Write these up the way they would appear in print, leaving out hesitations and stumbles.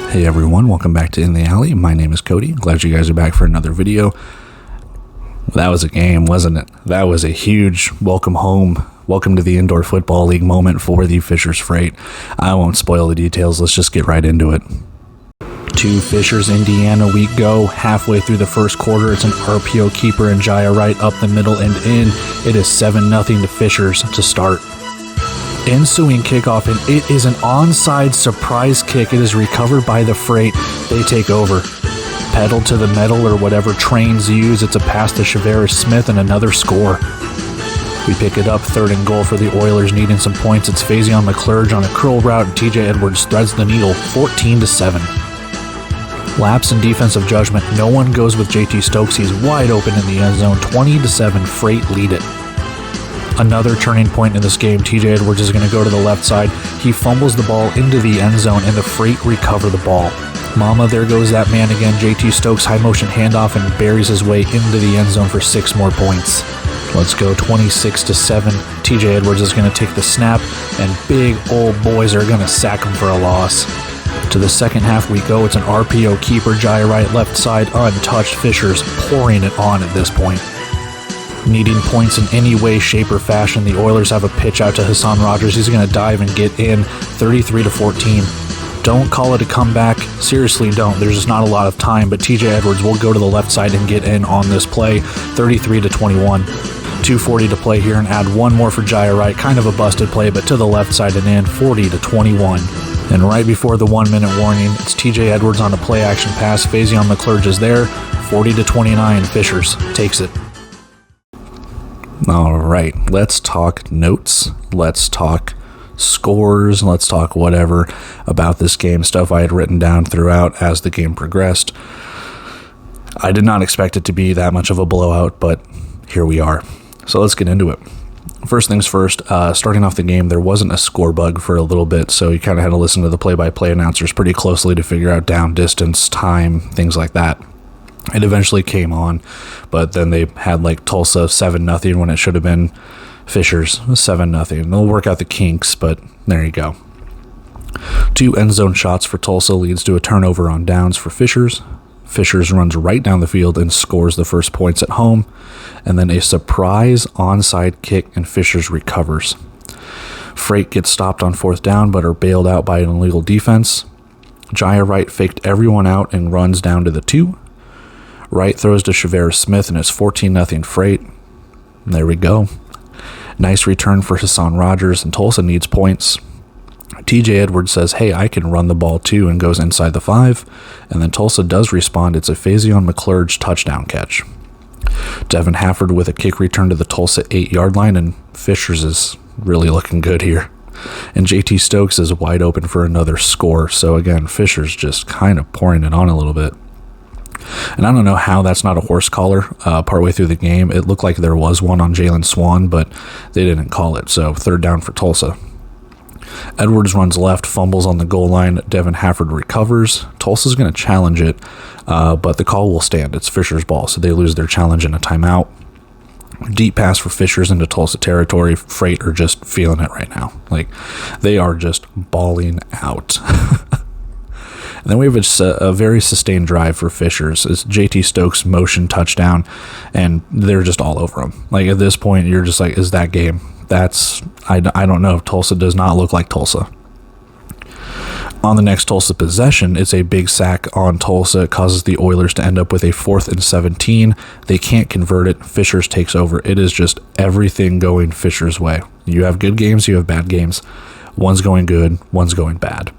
Hey everyone, welcome back to In the Alley. My name is Cody. Glad you guys are back for another video. That was a game, wasn't it? That was a huge welcome home, welcome to the Indoor Football League moment for the Fishers Freight. I won't spoil the details, let's just get right into it. To Fishers, Indiana we go. Halfway through the first quarter, it's an RPO keeper and Jaya right up the middle and in. It is 7-0 to Fishers to start. Ensuing kickoff, and it is an onside surprise kick. It is recovered by the Freight. They take over. Pedal to the metal or whatever trains use. It's a pass to Chaveris Smith and another score. We pick it up, 3rd and goal for the Oilers, needing some points. It's Faison McClurge on a curl route, and TJ Edwards threads the needle, 14-7. Lapse in defensive judgment. No one goes with JT Stokes. He's wide open in the end zone. 20-7. Freight lead it. Another turning point in this game. TJ Edwards is going to go to the left side. He fumbles the ball into the end zone, and the Freight recover the ball. Mama, there goes that man again. JT Stokes high motion handoff and buries his way into the end zone for 6 more points. Let's go 26-7. TJ Edwards is going to take the snap, and big old boys are going to sack him for a loss. To the second half we go. It's an RPO keeper, Jaya right left side, untouched. Fishers pouring it on at this point. Needing points in any way, shape, or fashion, the Oilers have a pitch out to Hassan Rogers. He's going to dive and get in, 33-14. Don't call it a comeback. Seriously, don't. There's just not a lot of time, but TJ Edwards will go to the left side and get in on this play, 33-21. 2:40 to play here, and add one more for Jaya Wright. Kind of a busted play, but to the left side and in, 40-21. And right before the 1-minute warning, it's TJ Edwards on a play action pass. Faison McClurge is there, 40-29. Fishers takes it. All right, let's talk notes. Let's talk scores. Let's talk whatever about this game, stuff I had written down throughout as the game progressed. I did not expect it to be that much of a blowout, but here we are. So let's get into it. First things first, starting off the game, there wasn't a score bug for a little bit, so you kind of had to listen to the play-by-play announcers pretty closely to figure out down, distance, time, things like that. It eventually came on, but then they had like Tulsa 7-0 when it should have been Fishers 7-0. They'll work out the kinks, but there you go. 2 end zone shots for Tulsa leads to a turnover on downs for Fishers. Fishers runs right down the field and scores the first points at home, and then a surprise onside kick, and Fishers recovers. Freight gets stopped on 4th down, but are bailed out by an illegal defense. Jaya Wright faked everyone out and runs down to the 2. Wright throws to Chaveris Smith, and it's 14-0 Freight. There we go. Nice return for Hassan Rogers, and Tulsa needs points. TJ Edwards says, hey, I can run the ball too, and goes inside the 5. And then Tulsa does respond. It's a Faison McClurge touchdown catch. Devin Hafford with a kick return to the Tulsa 8-yard line, and Fishers is really looking good here. And JT Stokes is wide open for another score. So again, Fishers just kind of pouring it on a little bit. And I don't know how that's not a horse collar partway through the game. It looked like there was one on Jalen Swan, but they didn't call it. So 3rd down for Tulsa. Edwards runs left, fumbles on the goal line. Devin Hafford recovers. Tulsa's going to challenge it, but the call will stand. It's Fishers' ball, so they lose their challenge in a timeout. Deep pass for Fishers into Tulsa territory. Freight are just feeling it right now. Like, they are just balling out. And then we have a very sustained drive for Fishers. It's JT Stokes motion touchdown, and they're just all over him. Like, at this point, you're just like, is that game? I don't know. Tulsa does not look like Tulsa. On the next Tulsa possession, it's a big sack on Tulsa. It causes the Oilers to end up with a 4th and 17. They can't convert it. Fishers takes over. It is just everything going Fishers' way. You have good games, you have bad games. One's going good, one's going bad.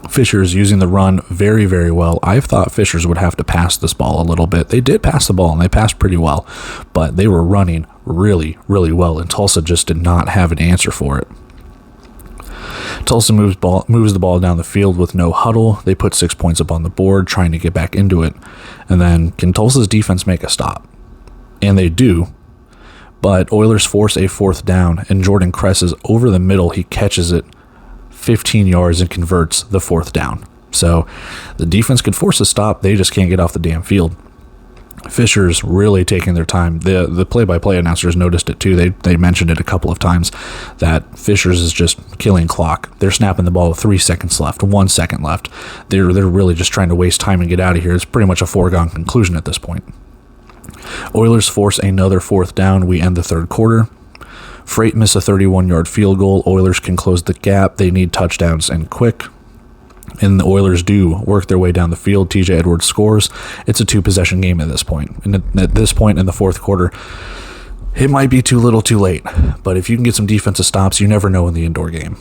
Fishers using the run very, very well. I thought Fishers would have to pass this ball a little bit. They did pass the ball, and they passed pretty well, but they were running really, really well, and Tulsa just did not have an answer for it. Tulsa moves the ball down the field with no huddle. They put 6 points up on the board, trying to get back into it. And then, can Tulsa's defense make a stop? And they do, but Oilers force a 4th down, and Jordan Kress is over the middle. He catches it 15 yards and converts the 4th down. So the defense could force a stop. They just can't get off the damn field. Fisher's really taking their time. The play-by-play announcers noticed it too. They mentioned it a couple of times that Fisher's is just killing clock. They're snapping the ball with 3 seconds left, 1 second left. They're really just trying to waste time and get out of here. It's pretty much a foregone conclusion at this point. Oilers force another 4th down. We end the third quarter. Freight miss a 31-yard field goal. Oilers can close the gap. They need touchdowns and quick. And the Oilers do work their way down the field. TJ Edwards scores. It's a 2-possession game at this point. And at this point in the fourth quarter, it might be too little too late. But if you can get some defensive stops, you never know in the indoor game.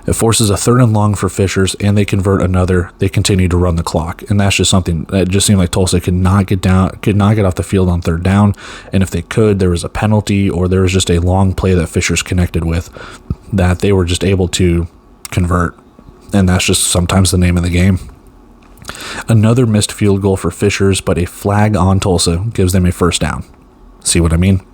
It forces a 3rd and long for Fishers, and they convert another. They continue to run the clock. And that's just something that just seemed like Tulsa could not get off the field on 3rd down. And if they could, there was a penalty or there was just a long play that Fishers connected with that they were just able to convert. And that's just sometimes the name of the game. Another missed field goal for Fishers, but a flag on Tulsa gives them a 1st down. See what I mean?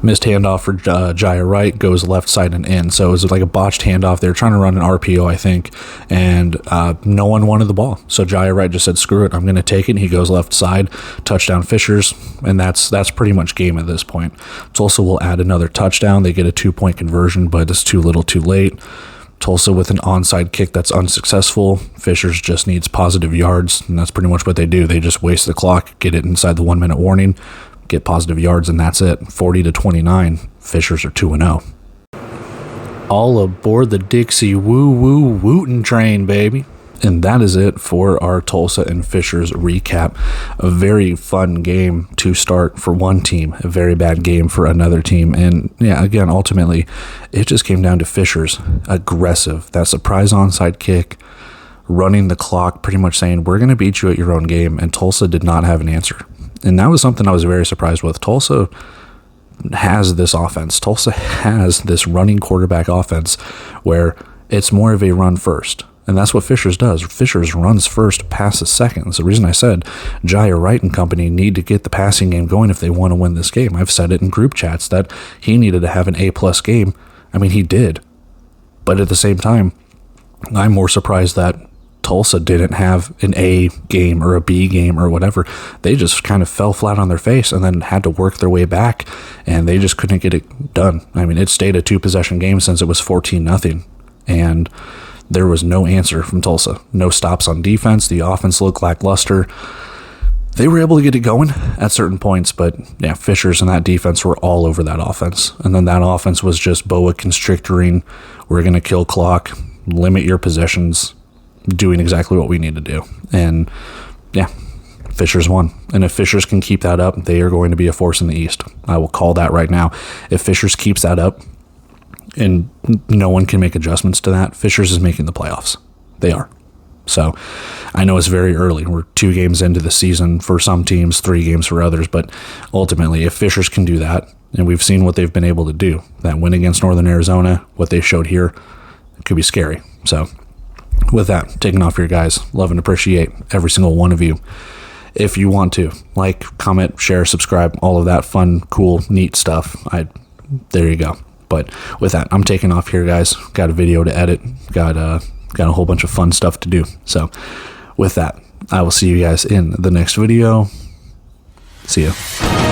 Missed handoff for Jaya Wright goes left side and in. So it was like a botched handoff. They were trying to run an RPO, I think, and no one wanted the ball. So Jaya Wright just said, screw it, I'm going to take it. And he goes left side, touchdown Fishers, and that's pretty much game at this point. Tulsa will add another touchdown. They get a 2-point conversion, but it's too little too late. Tulsa with an onside kick that's unsuccessful. Fishers just needs positive yards, and that's pretty much what they do. They just waste the clock, get it inside the 1-minute warning, get positive yards, and that's it. 40-29. Fishers are 2-0. All aboard the Dixie woo-woo wootin' train, baby. And that is it for our Tulsa and Fishers recap. A very fun game to start for one team, a very bad game for another team. And yeah, again, ultimately, it just came down to Fishers. Aggressive. That surprise onside kick, running the clock, pretty much saying, we're going to beat you at your own game. And Tulsa did not have an answer. And that was something I was very surprised with. Tulsa has this offense. Tulsa has this running quarterback offense where it's more of a run first. And that's what Fishers does. Fishers runs first, passes second. That's the reason I said Jaya Wright and company need to get the passing game going if they want to win this game. I've said it in group chats that he needed to have an A-plus game. I mean, he did. But at the same time, I'm more surprised that Tulsa didn't have an A game or a B game or whatever. They just kind of fell flat on their face and then had to work their way back, and they just couldn't get it done. I mean, it stayed a 2-possession game since it was 14-0, and there was no answer from Tulsa. No stops on defense. The offense looked lackluster. They were able to get it going at certain points, but yeah, Fishers and that defense were all over that offense. And then that offense was just boa constrictoring. We're going to kill clock, limit your possessions, doing exactly what we need to do. And yeah, Fishers won. And if Fishers can keep that up, they are going to be a force in the East. I will call that right now. If Fishers keeps that up, and no one can make adjustments to that, Fishers is making the playoffs. They are. So I know it's very early. We're 2 games into the season for some teams, 3 games for others. But ultimately, if Fishers can do that, and we've seen what they've been able to do, that win against Northern Arizona, what they showed here, it could be scary. So with that, taking off here, guys. Love and appreciate every single one of you. If you want to, like, comment, share, subscribe, all of that fun, cool, neat stuff, there you go. But with that, I'm taking off here, guys. Got a video to edit. Got a whole bunch of fun stuff to do. So with that, I will see you guys in the next video. See ya.